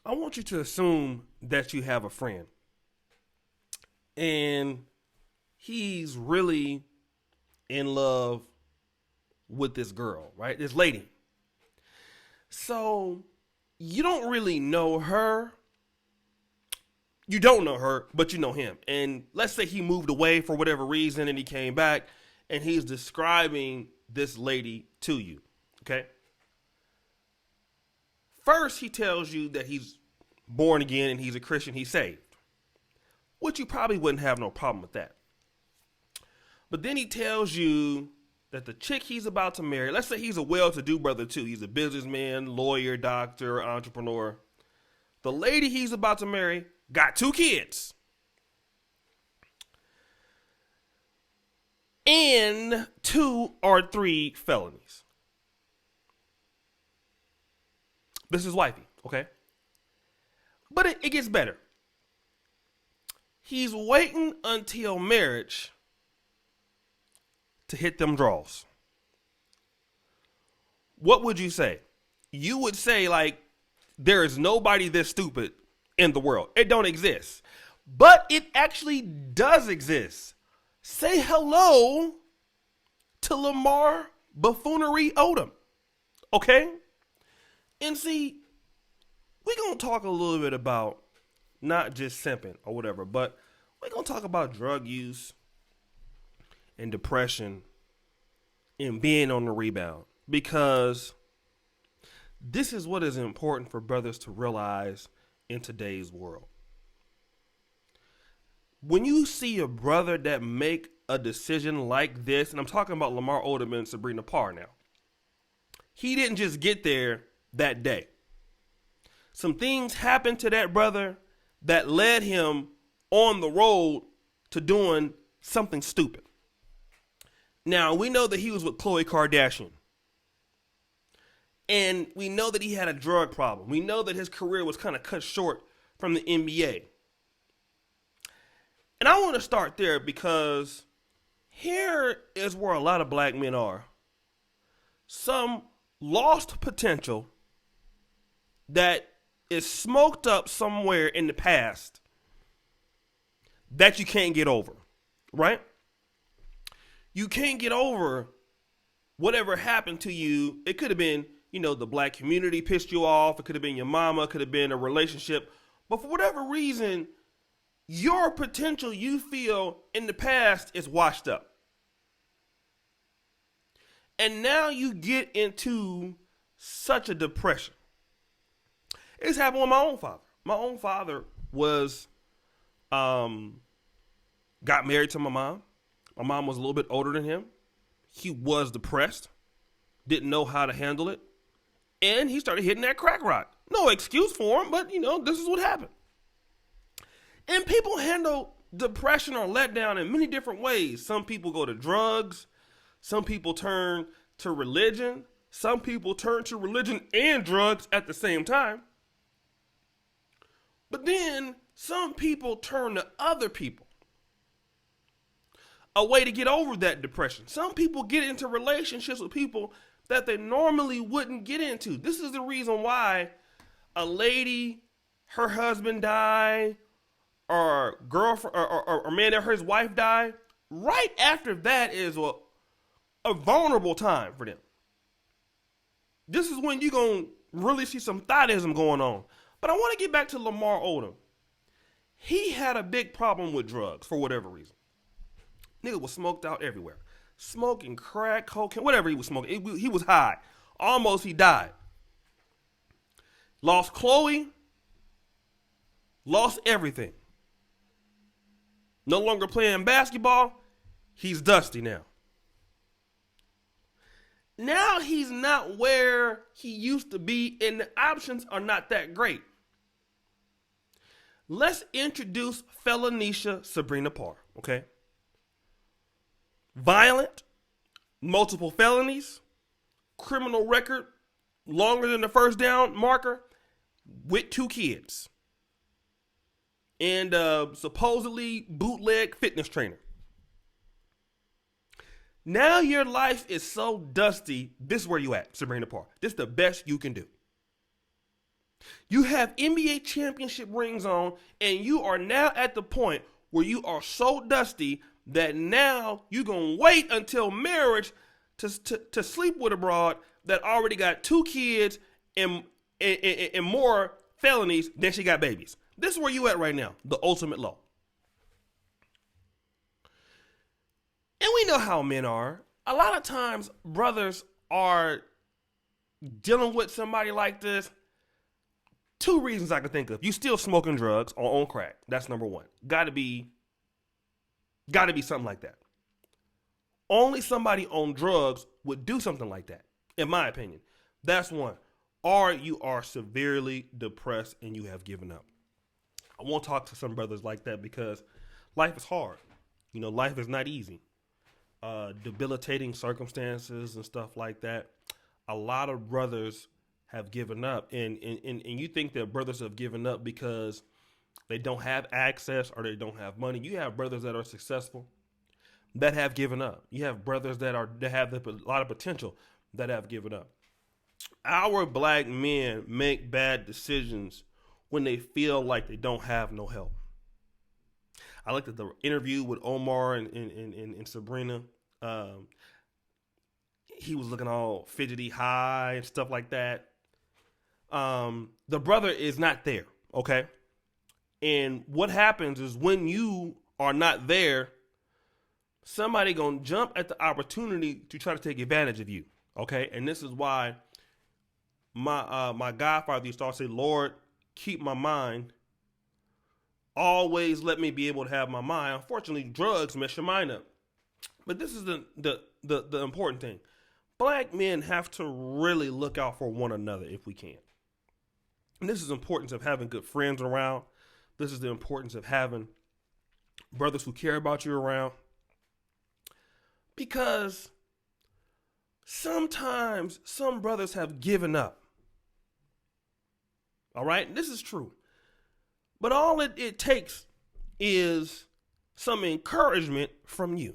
I want you to assume that you have a friend and he's really in love with this girl, right? This lady. So you don't really know her. You don't know her, but you know him. And let's say he moved away for whatever reason and he came back and he's describing this lady to you. Okay? First, he tells you that he's born again and he's a Christian, he's saved. Which you probably wouldn't have no problem with that. But then he tells you that the chick he's about to marry, let's say he's a well-to-do brother too. He's a businessman, lawyer, doctor, entrepreneur. The lady he's about to marry got 2 kids. And 2 or 3 felonies. This is wifey, okay? But it gets better. He's waiting until marriage to hit them draws. What would you say? You would say, like, there is nobody this stupid in the world. It don't exist. But it actually does exist. Say hello to Lamar Buffoonery Odom. Okay? And see, we're going to talk a little bit about not just simping or whatever, but we're going to talk about drug use and depression and being on the rebound, because this is what is important for brothers to realize in today's world. When you see a brother that make a decision like this, and I'm talking about Lamar Odom and Sabrina Parr now, he didn't just get there that day. Some things happened to that brother that led him on the road to doing something stupid. Now, we know that he was with Khloe Kardashian. And we know that he had a drug problem. We know that his career was kind of cut short from the NBA. And I want to start there because here is where a lot of black men are. Some lost potential that is smoked up somewhere in the past that you can't get over, right? You can't get over whatever happened to you. It could have been, the black community pissed you off. It could have been your mama. It could have been a relationship. But for whatever reason, your potential you feel in the past is washed up. And now you get into such a depression. It's happened with my own father. My own father got married to my mom. My mom was a little bit older than him. He was depressed, didn't know how to handle it, and he started hitting that crack rock. No excuse for him, but, this is what happened. And people handle depression or letdown in many different ways. Some people go to drugs. Some people turn to religion. Some people turn to religion and drugs at the same time. But then some people turn to other people. A way to get over that depression. Some people get into relationships with people that they normally wouldn't get into. This is the reason why a lady, her husband died, or girlfriend, or man that his wife died. Right after that is a vulnerable time for them. This is when you're going to really see some thottism going on. But I want to get back to Lamar Odom. He had a big problem with drugs for whatever reason. Nigga was smoked out everywhere. Smoking crack, cocaine, whatever he was smoking. He was high. Almost he died. Lost Khloe. Lost everything. No longer playing basketball. He's dusty now. Now he's not where he used to be, and the options are not that great. Let's introduce Felonies Sabrina Parr, okay? Violent, multiple felonies, criminal record longer than the first down marker, with 2 kids. And supposedly bootleg fitness trainer. Now your life is so dusty, this is where you at, Sabrina Parr. This is the best you can do. You have NBA championship rings on, and you are now at the point where you are so dusty that now you're going to wait until marriage to sleep with a broad that already got 2 kids and more felonies than she got babies. This is where you at right now, the ultimate low. And we know how men are. A lot of times, brothers are dealing with somebody like this. 2 reasons I can think of. You still smoking drugs or on crack. That's number 1. Gotta be something like that. Only somebody on drugs would do something like that, in my opinion. That's 1. Or you are severely depressed and you have given up. I won't talk to some brothers like that because life is hard. You know, life is not easy. Debilitating circumstances and stuff like that. A lot of brothers have given up. And you think that brothers have given up because they don't have access or they don't have money. You have brothers that are successful that have given up. You have brothers that have a lot of potential that have given up. Our black men make bad decisions when they feel like they don't have no help. I looked at the interview with Omar and Sabrina. He was looking all fidgety high and stuff like that. The brother is not there, okay? And what happens is when you are not there, somebody gonna jump at the opportunity to try to take advantage of you, okay? And this is why my godfather used to always say, Lord, keep my mind. Always let me be able to have my mind. Unfortunately, drugs mess your mind up. But this is the important thing. Black men have to really look out for one another if we can. And this is the importance of having good friends around. This is the importance of having brothers who care about you around. Because sometimes some brothers have given up. All right? This is true. But all it takes is some encouragement from you.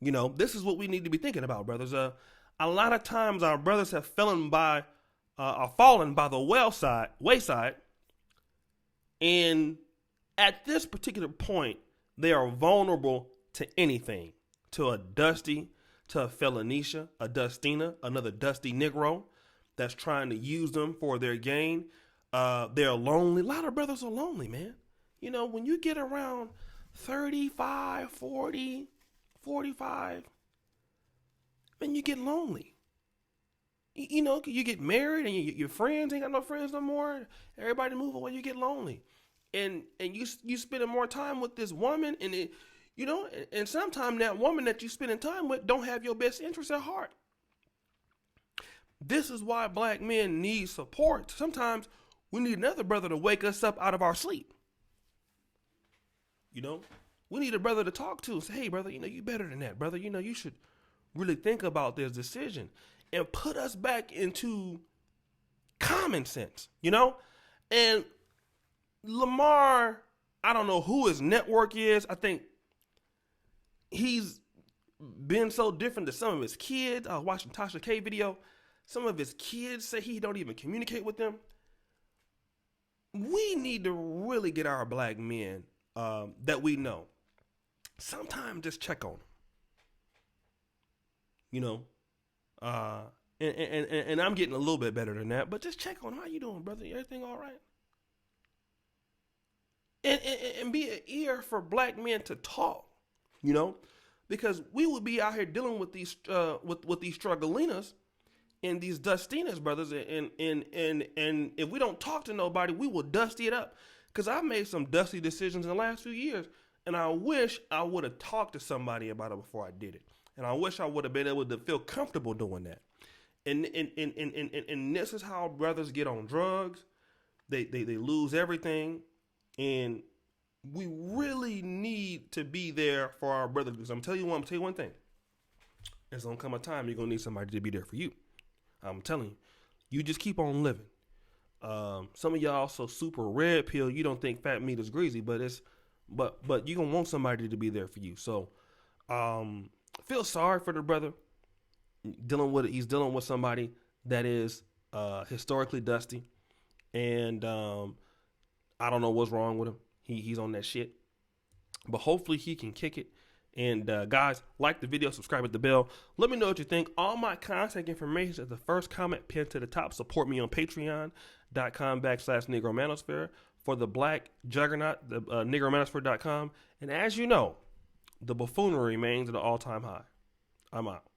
You know, this is what we need to be thinking about, brothers. A lot of times our brothers have fallen by the wayside. And at this particular point, they are vulnerable to anything. To a Dusty, to a Felonisha, a Dustina, another Dusty Negro that's trying to use them for their gain. They're lonely. A lot of brothers are lonely, man. You know, when you get around 35, 40, 45, man, you get lonely. You know, you get married and your friends ain't got no friends no more. Everybody move away, you get lonely. And you spending more time with this woman and sometimes that woman that you spending time with don't have your best interest at heart. This is why black men need support. Sometimes we need another brother to wake us up out of our sleep. You know, we need a brother to talk to and say, hey, brother, you better than that, brother. You should really think about this decision and put us back into common sense, And Lamar, I don't know who his network is. I think he's been so different to some of his kids. I was watching Tasha K video. Some of his kids say he don't even communicate with them. We need to really get our black men that we know. Sometimes just check on them. And I'm getting a little bit better than that, but just check on him. How you doing, brother? Everything all right? And be an ear for black men to talk, because we will be out here dealing with these with these struggalinas and these dustinas, brothers, and if we don't talk to nobody, we will dusty it up. Because I've made some dusty decisions in the last few years, and I wish I would have talked to somebody about it before I did it. And I wish I would have been able to feel comfortable doing that. And this is how brothers get on drugs. They lose everything. And we really need to be there for our brothers. Because I'm telling you one thing. There's going to come a time you're going to need somebody to be there for you. I'm telling you. You just keep on living. Some of y'all so super red pill, you don't think fat meat is greasy, but you're going to want somebody to be there for you. So, feel sorry for the brother. He's dealing with somebody that is historically dusty, and I don't know what's wrong with him. He's on that shit, but hopefully he can kick it. And guys, like the video, subscribe, hit the bell. Let me know what you think. All my contact information is at the first comment pinned to the top. Support me on patreon.com/Negro Manosphere for the Black Juggernaut, the NegroManosphere.com. And as you know, the buffoonery remains at an all-time high. I'm out.